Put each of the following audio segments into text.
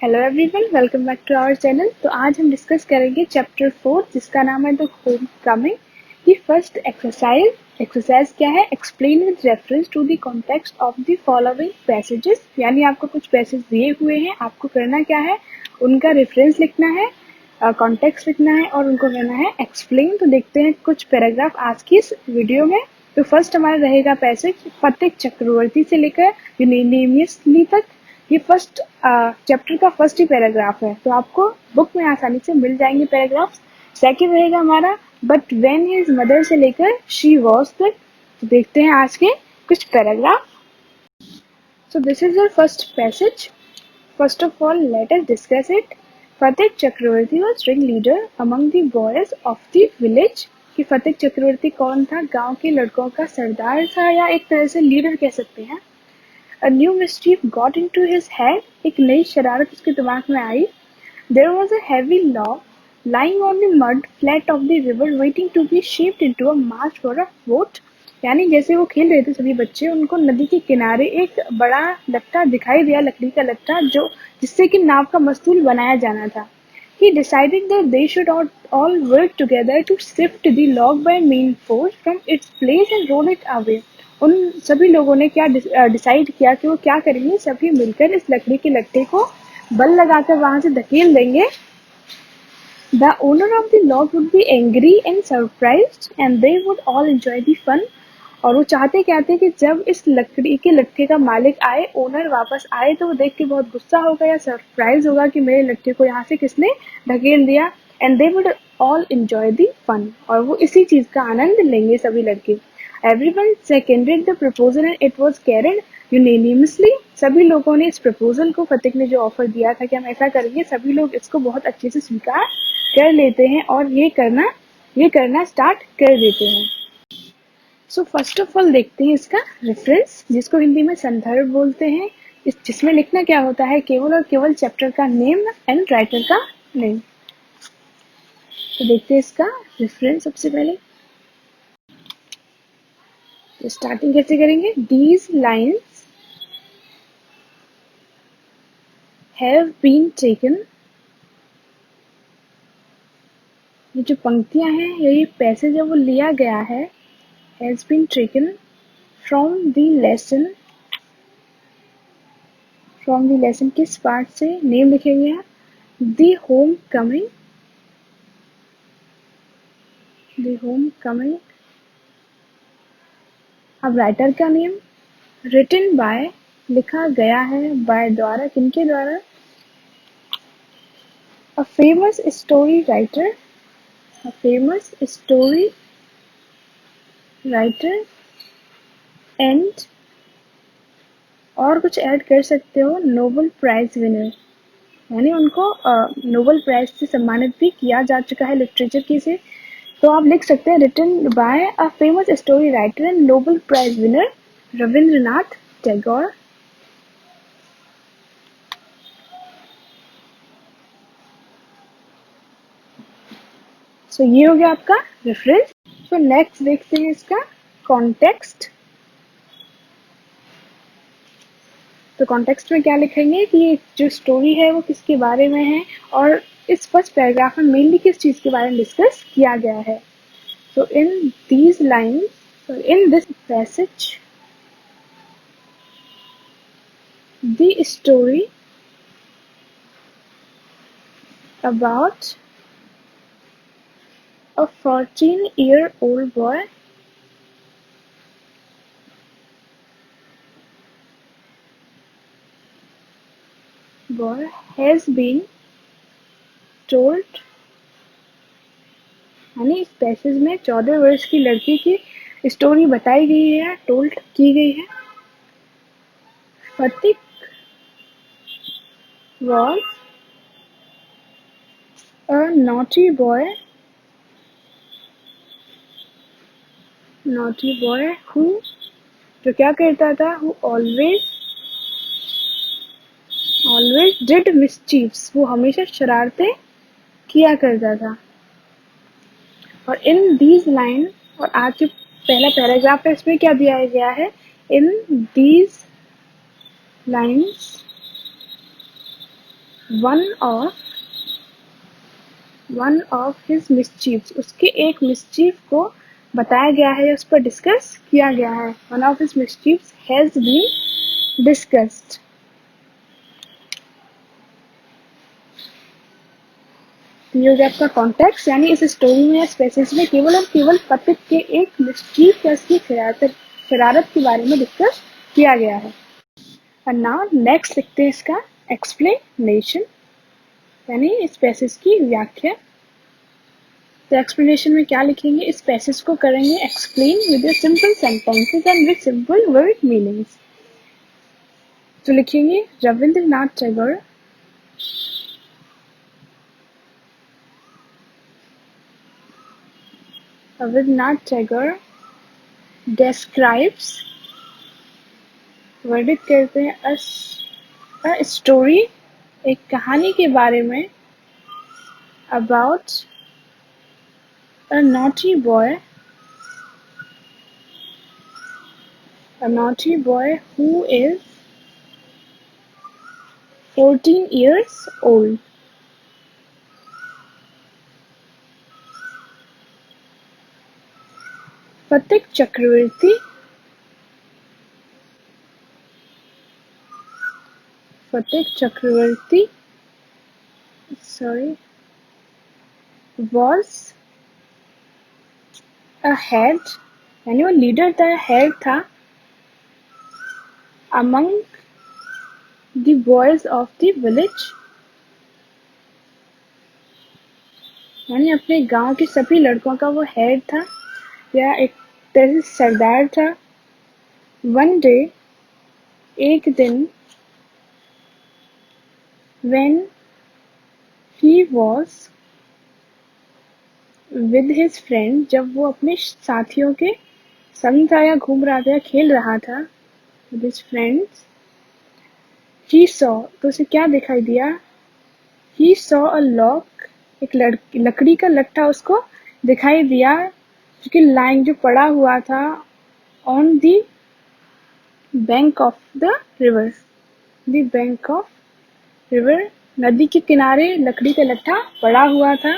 Hello everyone, welcome back to our channel. तो आज हम डिस्कस करेंगे चैप्टर 4 जिसका नाम है द होम कमिंग की फर्स्ट एक्सरसाइज क्या है? Explain with reference to the context of the following passages. यानी आपको कुछ पैसेज दिए हुए हैं, आपको करना क्या है, उनका रेफरेंस लिखना है, कॉन्टेक्स्ट लिखना है और उनको करना है एक्सप्लेन। तो देखते हैं कुछ पैराग्राफ आज की इस वीडियो में। तो फर्स्ट हमारा रहेगा पैसेज फतेह चक्रवर्ती से लेकर यूनानिमसली तक। ये फर्स्ट चैप्टर का फर्स्ट ही पैराग्राफ है, तो आपको बुक में आसानी से मिल जाएंगे पैराग्राफ। सेकंड रहेगा हमारा बट व्हेन हिज मदर से लेकर शी वॉज तक। तो देखते हैं आज के कुछ paragraph. So this is your first passage. First of all let us discuss it. Fateh Chakravarti was ring leader among the boys of the village. कि फतेह चक्रवर्ती कौन था? गांव के लड़कों का सरदार था, या एक तरह से लीडर कह सकते हैं। A new mischief got into his head. एक नई शरारत उसके दिमाग में आई। There was a heavy log lying on the mud flat of the river waiting to be shaped into a mast for a boat. यानी जैसे वो खेल रहे थे सभी बच्चे, उनको नदी के किनारे एक बड़ा लट्टा दिखाई दिया, लकड़ी का लट्टा, जो जिससे कि नाव का मस्तूल बनाया जाना था। He decided that they should all work together to shift the log by main force from its place and roll it away. उन सभी लोगों ने क्या डिसाइड किया कि वो क्या करेंगे, सभी मिलकर इस लकड़ी के लट्टे को बल लगाकर वहां से धकेल देंगे। The owner of the log would be angry and surprised and they would all enjoy the fun. और वो चाहते क्या थे कि जब इस लकड़ी के लट्ठे का मालिक आए, ओनर वापस आए, तो वो देख के बहुत गुस्सा होगा या सरप्राइज होगा कि मेरे लट्ठे को यहाँ से किसने धकेल दिया। And they would all enjoy the fun, और वो इसी चीज का आनंद लेंगे सभी लड़के। Everyone seconded the proposal and it was carried unanimously. सभी लोगों ने इस प्रपोजल को, फतेह ने जो ऑफर दिया था कि हम ऐसा करेंगे, सभी लोग इसको बहुत अच्छे से स्वीकार कर लेते हैं और ये करना स्टार्ट कर देते हैं। सो फर्स्ट ऑफ ऑल देखते हैं इसका रेफरेंस, जिसको हिंदी में संदर्भ बोलते हैं। जिसमें लिखना क्या होता है, केवल और केवल चैप्टर का नेम एंड राइटर का नेम। तो देखते हैं इसका रेफरेंस। सबसे पहले तो स्टार्टिंग कैसे करेंगे? These lines have been taken. ये जो पंक्तियां हैं, ये पैसेज है, वो लिया गया है। Has been taken from the lesson. From the lesson किस पार्ट से? नेम लिखेंगे आप, the home coming. The home coming. अब राइटर का नेम, रिटन बाय, लिखा गया है, बाय द्वारा, किनके द्वारा? A famous story writer. A famous story writer and, और कुछ ऐड कर सकते हो, नोबेल प्राइज विनर। यानी उनको नोबेल प्राइज से सम्मानित भी किया जा चुका है लिटरेचर की से। तो आप लिख सकते हैं written by a famous story writer and Nobel prize winner Rabindranath Tagore. So ये हो गया आपका रेफरेंस। तो नेक्स्ट देखते हैं इसका कॉन्टेक्स्ट। तो कॉन्टेक्स्ट में क्या लिखेंगे कि ये जो स्टोरी है वो किसके बारे में है, और इस फर्स्ट पैराग्राफ में मेनली किस चीज के बारे में डिस्कस किया गया है। So in these lines, so in this passage, the story about a 14-year-old boy has been told। यानी इस पैसेज में 14 वर्ष की लड़की की स्टोरी बताई गई है, टोल्ड की गई है। फतेह was a naughty boy who, जो क्या करता था, who always did mischiefs, वो हमेशा शरारतें किया करता था। और इन दीज लाइन, और आज जो पहला पैराग्राफ है इसमें क्या दिया गया है? In these lines one of his मिसचीव्स, उसके एक मिसचीव को बताया गया है, उस पर डिस्कस किया गया है। वन ऑफ हिज मिसचीव्स हैज बीन डिस्कस्ड। ये हो गया आपका कॉन्टेक्स्ट, यानी इस स्टोरी में या स्पेसिस में केवल और केवल पथिक के एक मिसचीव या उसकी शरारत के बारे में डिस्कस किया गया है। और नाउ नेक्स्ट लिखते हैं इसका एक्सप्लेनेशन, यानी इस पैसेज की व्याख्या। तो एक्सप्लेनेशन में क्या लिखेंगे, इस पैसेज को करेंगे explain with simple sentences and with simple word meanings. तो लिखेंगे रविंद्रनाथ टैगोर describes, वर्णित करते हैं a story, एक कहानी के बारे में, about a naughty boy who is 14 years old. फतिक Chakraborty was a head, यानी वो लीडर था, हेड था, among the boys of the village, यानी अपने गांव के सभी लड़कों का वो हेड था या एक तरह से सरदार था। वन डे, एक दिन, when he was with his friend, जब वो अपने साथियों के संग था या घूम रहा था या खेल रहा था, with his friends, he saw, तो उसे क्या दिखाई दिया, he saw a log, एक लकड़ी का लट्ठा उसको दिखाई दिया, जो लाइन जो पड़ा हुआ था, on the bank of the river, नदी के किनारे लकड़ी का लट्ठा पड़ा हुआ था।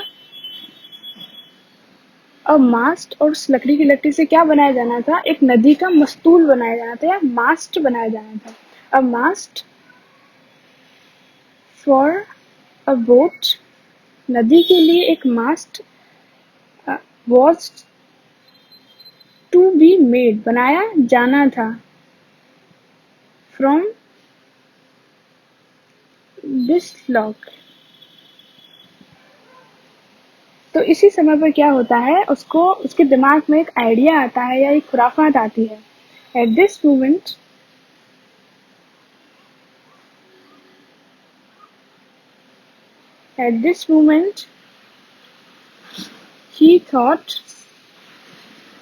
और मास्ट, और उस लकड़ी की लट्ठी से क्या बनाया जाना था, एक नदी का मस्तूल बनाया जाना था या मास्ट बनाया जाना था। अ मास्ट फॉर अ बोट, नदी के लिए एक मास्ट वॉज टू बी मेड, बनाया जाना था, फ्रॉम दिस लॉग। तो इसी समय पर क्या होता है, उसको उसके दिमाग में एक आइडिया आता है या एक खुराफात आती है। At this moment he thought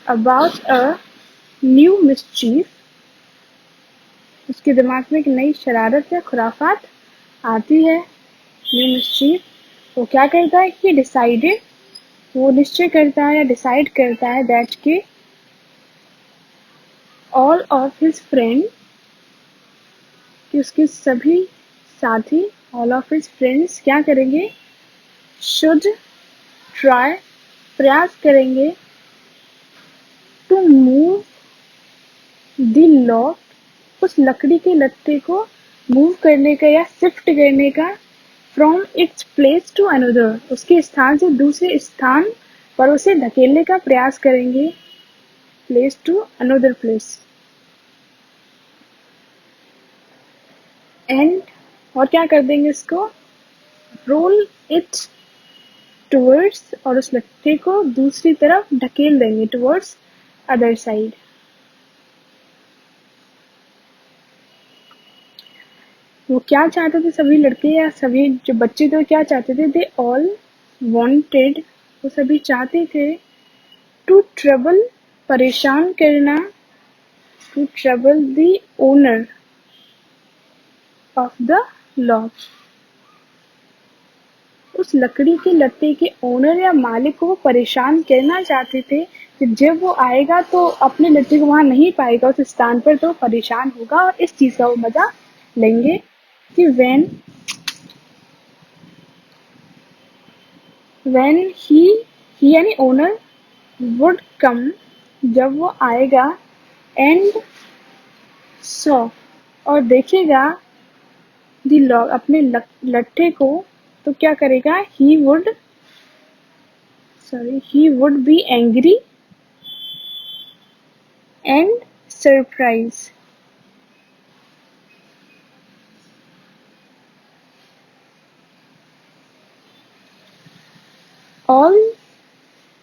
about a new mischief, उसके दिमाग में एक नई शरारत या खुराफात आती है, न्यू मिस्चीफ। वो क्या करता है कि डिसाइडेड, वो निश्चय करता है या डिसाइड करता है दैट के ऑल ऑफ हिज फ्रेंड, कि उसके सभी साथी, ऑल ऑफ हिज फ्रेंड्स क्या करेंगे, शुड ट्राई, प्रयास करेंगे, टू मूव द लॉग, उस लकड़ी के लट्ठे को मूव करने का या शिफ्ट करने का, from its place to another, उसके स्थान से दूसरे स्थान पर उसे धकेलने का प्रयास करेंगे, place to another place. And, और क्या कर देंगे इसको, रोल इट टुवर्ड्स, और उस लट्ठे को दूसरी तरफ ढकेल देंगे, टुवर्ड्स अदर साइड। वो क्या चाहते थे, सभी लड़के या सभी जो बच्चे थे क्या चाहते थे, दे ऑल वांटेड, वो सभी चाहते थे, टू ट्रबल, परेशान करना, to trouble the owner of the log, उस लकड़ी के लट्टे के ओनर या मालिक को वो परेशान करना चाहते थे कि जब वो आएगा तो अपने लट्टे को वहां नहीं पाएगा उस स्थान पर, तो परेशान होगा और इस चीज का वो मजा लेंगे कि when he यानी ओनर would come, जब वो आएगा, and saw, और देखेगा दी लॉग, अपने लट्ठे को, तो क्या करेगा, he would be angry and surprised. All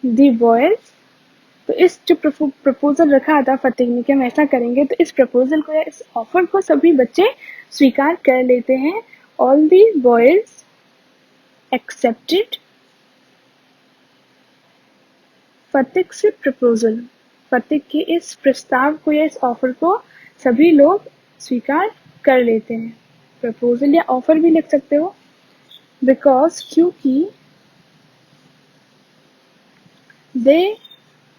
the boys, तो इस जो प्रपोजल रखा था फतेह ने कि हम ऐसा करेंगे, तो इस प्रपोजल को या इस ऑफर को सभी बच्चे स्वीकार कर लेते हैं. ऑल दी बॉयज एक्सेप्टेड फतेह से प्रपोजल, फतेह के इस प्रस्ताव को या इस ऑफर को सभी लोग स्वीकार कर लेते हैं. प्रपोजल या ऑफर भी लिख सकते हो. बिकॉज, क्योंकि they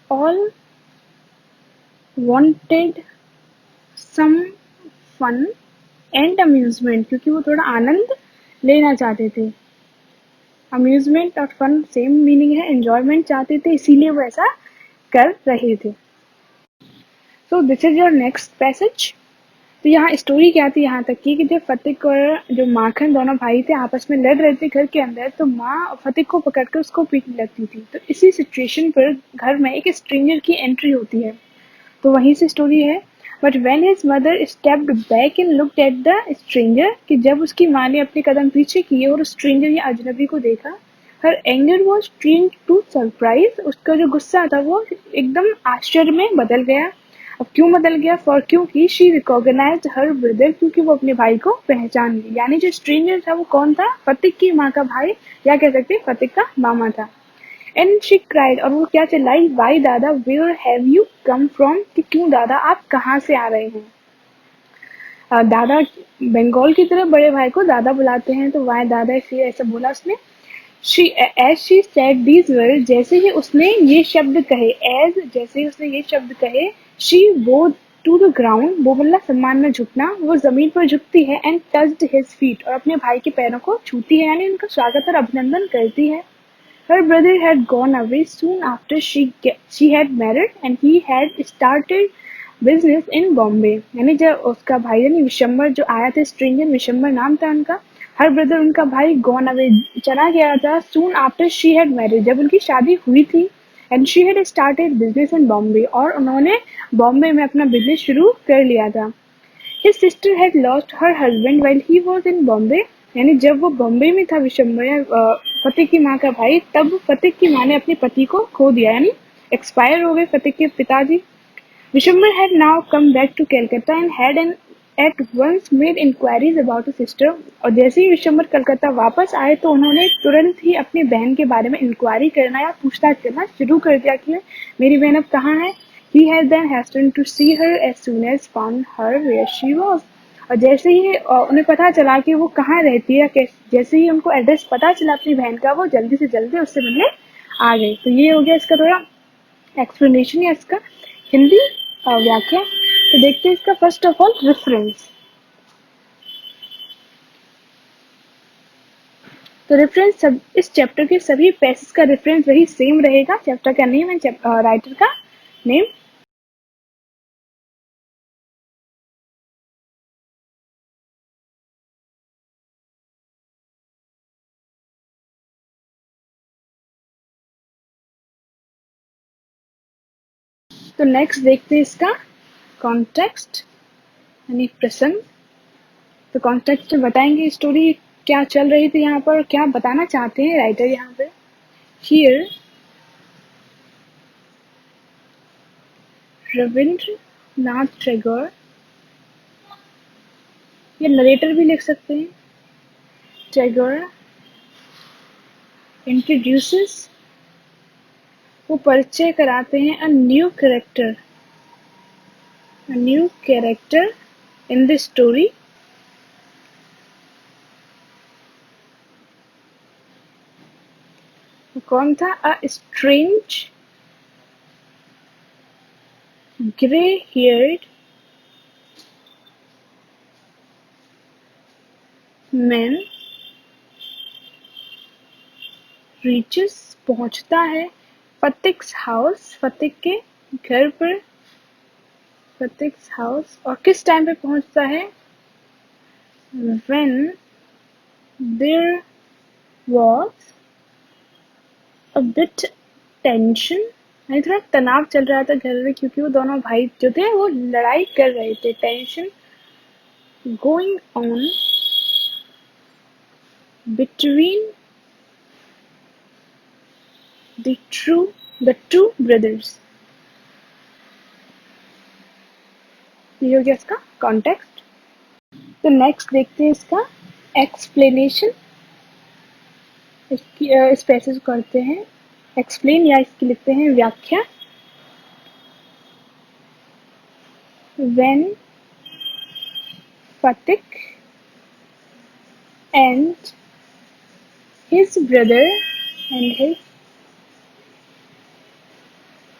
all wanted some fun and amusement, क्योंकि वो थोड़ा आनंद लेना चाहते थे. अम्यूजमेंट और फन सेम मीनिंग है, एंजॉयमेंट चाहते थे, इसीलिए वो ऐसा कर रहे थे. सो this is your next passage. तो यहाँ स्टोरी क्या थी यहाँ तक की कि जब फतेह और जो माखन दोनों भाई थे आपस में लड़ रहे थे घर के अंदर, तो माँ फतेह को पकड़कर उसको पीटने लगती थी. तो इसी सिचुएशन पर घर में एक स्ट्रेंजर की एंट्री होती है. तो वहीं से स्टोरी है. But when his mother stepped back and looked at the stranger, कि जब उसकी माँ ने अपने कदम पीछे किए और स्ट्रेंजर या अजनबी को देखा, her anger was changed to surprise, उसका जो गुस्सा था वो एकदम आश्चर्य में बदल गया. अब क्यों बदल गया? फॉर, क्योंकि शी रिकॉग्नाइज्ड हर ब्रदर, क्योंकि वो अपने भाई को पहचान ली. यानी जो स्ट्रेंजर था वो कौन था? फतेह की माँ का भाई, या कह सकते फतेह का मामा था. एंड शी क्राइड, और वो क्या चिल्लाई, why dada, where have you come from, कि क्यों दादा आप कहाँ से आ रहे हैं. दादा बंगाल की तरफ बड़े भाई को दादा बुलाते हैं, तो वाई दादा इसलिए ऐसा बोला उसने. She as she said these word, जैसे ही उसने ये शब्द कहे, जैसे ही उसने ये शब्द कहे, शी वो टू द ग्राउंड, वो मतलब सम्मान में झुकना, वो जमीन पर झुकती है. एंड टच्ड हिज फीट, और अपने भाई के पैरों को छूती है, यानी उनका स्वागत और अभिनंदन करती है. Her brother had gone away soon after she had married, and he had started business in Bombay. यानी जब उसका भाई यानी विशंबर जो आया था, स्ट्रेंजर विशंबर नाम था उनका. हर ब्रदर उनका भाई गॉन अवे चला गया था, soon after she had married, जब उनकी शादी हुई थी. And she had started business in Bombay, और उन्होंने बॉम्बे में अपना बिजनेस शुरू कर लिया था. His sister had lost her husband while he was in Bombay, यानी जब वो बॉम्बे में था विशंबर फतेह की माँ का भाई, तब फतेह की माँ ने अपने पति को खो दिया, यानी एक्सपायर हो गए फतेह के पिताजी. Vishambar had now come back to Calcutta and had an at once made inquiries about his sister, और जैसे ही विशंबर कलकत्ता वापस आए तो उन्होंने तुरंत ही अपनी बहन के बारे में इंक्वायरी करना या पूछताछ करना शुरू कर दिया कि मेरी बहन अब कहाँ है. He had then hastened to see her as soon as found her where she was, और जैसे ही उन्हें पता चला कि वो कहाँ रहती है, जैसे ही उनको एड्रेस पता चला अपनी बहन का, वो जल्दी से जल्दी उससे मिलने आ गए. तो ये हो गया इसका थोड़ा एक्सप्लेनेशन या इसका हिंदी व्याख्या. तो देखते हैं इसका फर्स्ट ऑफ ऑल रेफरेंस. तो रेफरेंस सब इस चैप्टर के सभी पैसेज का रेफरेंस वही सेम रहेगा, चैप्टर का नेम एंड राइटर का नेम. तो नेक्स्ट देखते हैं इसका कॉन्टेक्स्ट यानी प्रसंग. तो कॉन्टेक्स्ट में बताएंगे स्टोरी क्या चल रही थी यहाँ पर, क्या बताना चाहते हैं राइटर यहाँ पे. हियर रविंद्रनाथ टैगोर, ये नरेटर भी लिख सकते हैं. टैगोर इंट्रोड्यूसेस, वो परिचय कराते हैं a new character in the story. कौन था? A strange grey heard man reaches पहुंचता है फतिक्स हाउस, फतिक के घर पर, फतिक्स हाउस। और किस टाइम पे पहुंचता है? when there was a bit tension, यानी थोड़ा तनाव चल रहा था घर में, क्योंकि वो दोनों भाई जो थे वो लड़ाई कर रहे थे। Tension going on between the two brothers। ये हो गया इसका कॉन्टेक्स्ट। तो नेक्स्ट देखते हैं इसका एक्सप्लेनेशन। इस पैसेज को करते हैं एक्सप्लेन, या इसकी लिखते हैं व्याख्या। when Fatik and his brother and his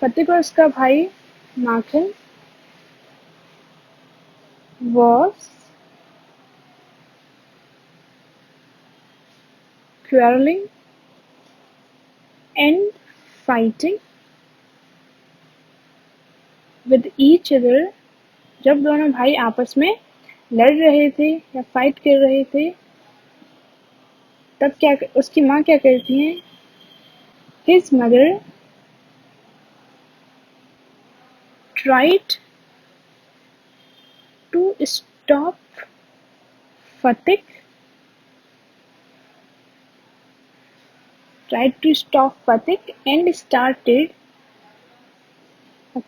फतिक और उसका भाई माखन was quarreling and fighting with each other। जब दोनों भाई आपस में लड़ रहे थे या फाइट कर रहे थे, तब क्या उसकी माँ क्या करती है? His mother tried to stop Fatik and started,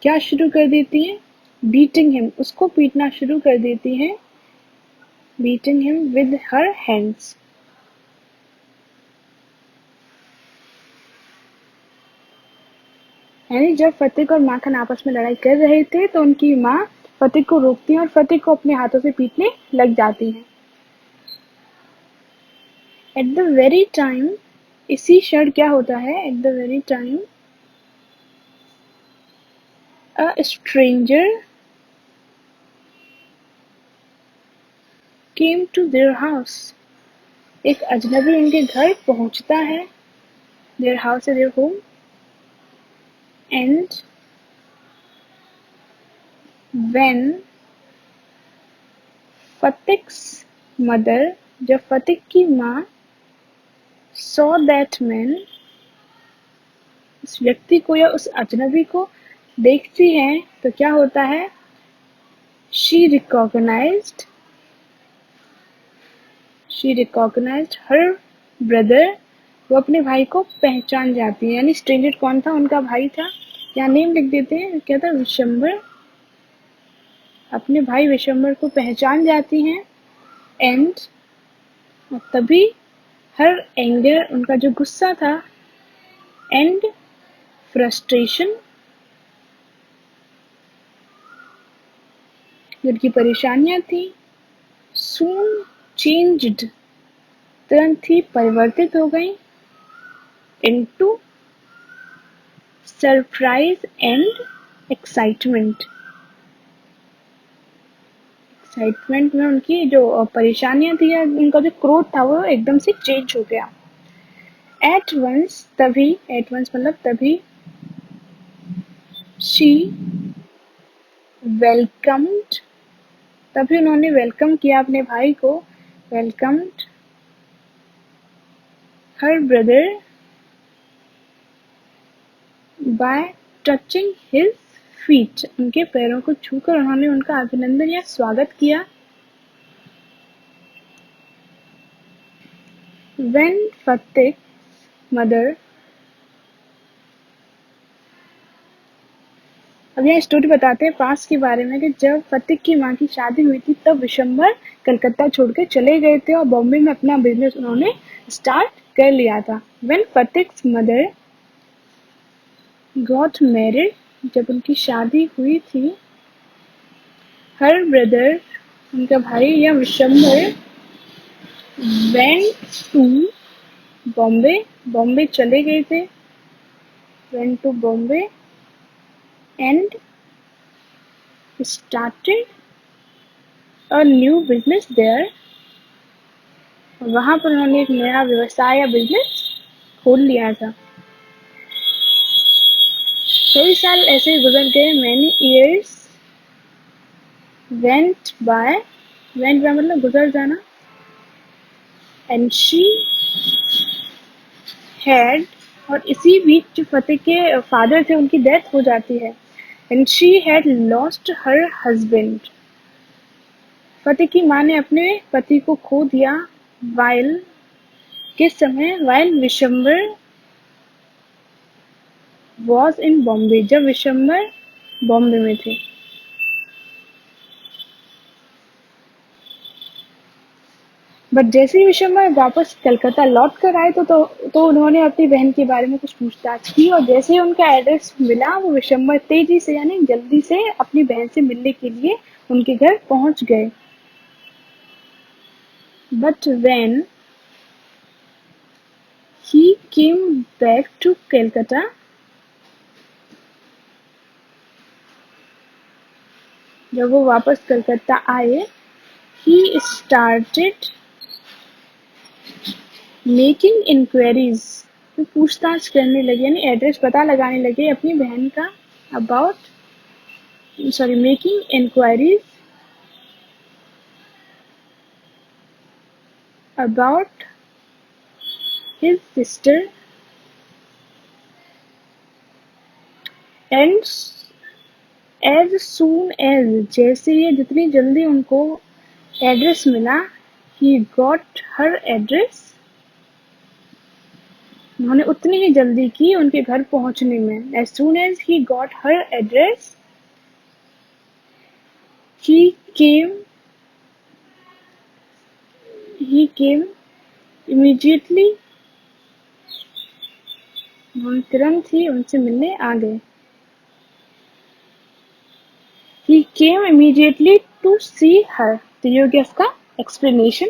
क्या शुरू कर देती है? beating him, उसको पीटना शुरू कर देती है। beating him with her hands। यानी जब फतिक और माखन आपस में लड़ाई कर रहे थे तो उनकी माँ फतिक को रोकती है और फतिक को अपने हाथों से पीटने लग जाती है। एट द वेरी टाइम, इसी क्षण क्या होता है? At the very time a stranger came to their house, एक अजनबी उनके घर पहुंचता है। देयर हाउस है their home. And when Fatik's mother, जब फतिक की माँ सॉ दैट मैन, उस व्यक्ति को या उस अजनबी को देखती है, तो क्या होता है? शी रिकॉग्नाइज्ड हर ब्रदर, वो अपने भाई को पहचान जाती है। यानी स्ट्रेंजर कौन था? उनका भाई था। यहाँ नेम लिख देते हैं, क्या था? विशंबर। अपने भाई विशंबर को पहचान जाती हैं। एंड तभी हर एंगर, उनका जो गुस्सा था, एंड फ्रस्ट्रेशन, जिनकी परेशानियां थी, सून चेंज्ड, तुरंत ही परिवर्तित हो गई, into surprise and excitement. Excitement में उनकी जो परेशानियां थी या उनका जो क्रोध था वो एकदम से चेंज हो गया। एट वंस, तभी, एट वंस मतलब तभी, शी वेलकम्ड, तभी उन्होंने वेलकम किया अपने भाई को। Welcomed her brother bye touching his feet, उनके पैरों को छूकर उन्होंने उनका अभिनंदन या स्वागत किया। When Fatik's mother, अब यह स्टोरी बताते हैं पास के बारे में कि जब फतिक की माँ की शादी हुई थी तब विशंबर कलकत्ता छोड़कर चले गए थे और बॉम्बे में अपना बिजनेस उन्होंने स्टार्ट कर लिया था। When Fatik's mother got married, जब उनकी शादी हुई थी, हर ब्रदर, उनका भाई या विशंबर, went to बॉम्बे, बॉम्बे चले गए थे। went to Bombay and started a new business there। वहां पर उन्होंने एक नया व्यवसाय या बिजनेस खोल लिया था। कई साल ऐसे गुजर गए, many years went by मतलब गुजर जाना, and she had, और इसी बीच जो फतेह के फादर थे उनकी डेथ हो जाती है, and she had lost her husband, फतेह की माँ ने अपने पति को खो दिया, while, किस समय, while Vishambar was in Bombay, जब विशंबर बॉम्बे में थे। बट जैसे ही विशंबर वापस कलकत्ता लौट कर आए तो उन्होंने अपनी बहन के बारे में कुछ पूछताछ की, और जैसे ही उनका एड्रेस मिला वो विशंबर तेजी से यानी जल्दी से अपनी बहन से मिलने के लिए उनके घर पहुंच गए। But when he came back to Calcutta, जब वो वापस कलकत्ता आए, ही स्टार्टेड मेकिंग इंक्वायरीज, तो पूछताछ करने लगे यानी एड्रेस पता लगाने लगे अपनी बहन का, making inquiries about his sister, and as soon as, जैसे ये जितनी जल्दी उनको एड्रेस मिला, ही गॉट हर एड्रेस, उन्होंने उतनी ही जल्दी की उनके घर पहुंचने में। As soon as he got her address, he came immediately, उन्होंने तुरंत ही उनसे मिलने आ गए। He came immediately to see her, तो ये हो गया इसका explanation।